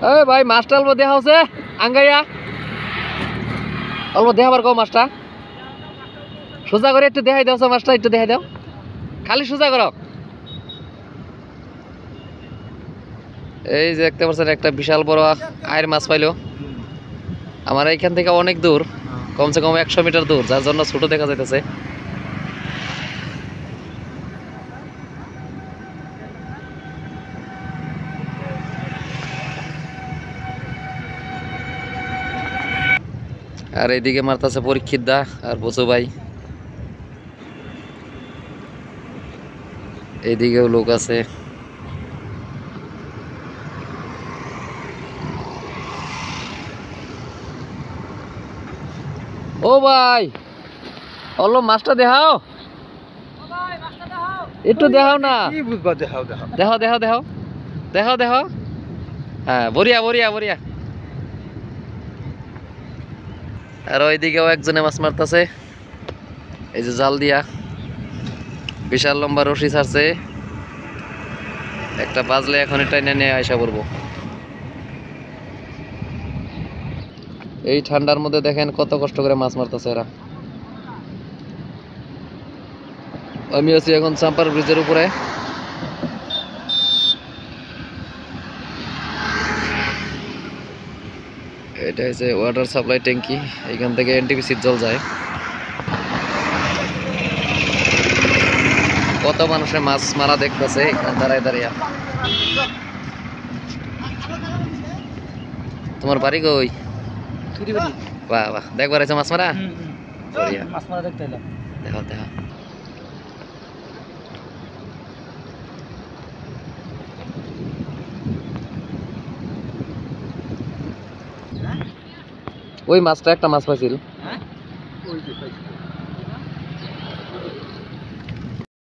এই ভাই মাছটা অল্প দেখা হচ্ছে আঙ্গাইয়া অল্প দেখাবার কও মাছটা সোজা করে একটু দেখাই দাও মাছটা একটু দেখাই দাও খালি সোজা করো এই যে দেখতে পাচ্ছেন একটা বিশাল বড় আয়ের মাছ পাইলো আমার এইখান থেকে অনেক দূর কমসে কম 100 মিটার দূর যার জন্য ছোট দেখা যাইতেছে আর এইদিকে মারতেছে পরীক্ষিত দা আর বসু ভাই এইদিকেও লোক আছে ও ভাই অল্প মাছটা দেখাও একটু দেখাও না কি বুঝবা দেখাও দেখাও দেখাও দেখাও দেখাও দেখাও দেখাও হ্যাঁ বড়িয়া বড়িয়া বড়িয়া আর ওইদিকেও একজনে মাছ মারতেছে এই যে জাল দিয়া বিশাল লম্বা রশি ছাড়ছে একটা বাজলে এখন এটা নিয়ে আয়সা করবো এই ঠান্ডার মধ্যে দেখেন কত কষ্ট করে মাছ মারতেছে এরা আমি আছি এখন চাম্পার ব্রিজের উপরে এটা হচ্ছে ওয়াটার সাপ্লাই ট্যাঙ্কি এখান থেকে এনটিপিসির জল যায় কত মানুষের মাছ মারা দেখতেছে এখানে দাঁড়ায় দাঁড়িয়ে তোমার বাড়ি কই বাহ বাহ দেখবার আছে মাছ মারা মাছ মারা দেখতে এলাম দেখো দেখো ওই মাছটা একটা মাছ পাইছিল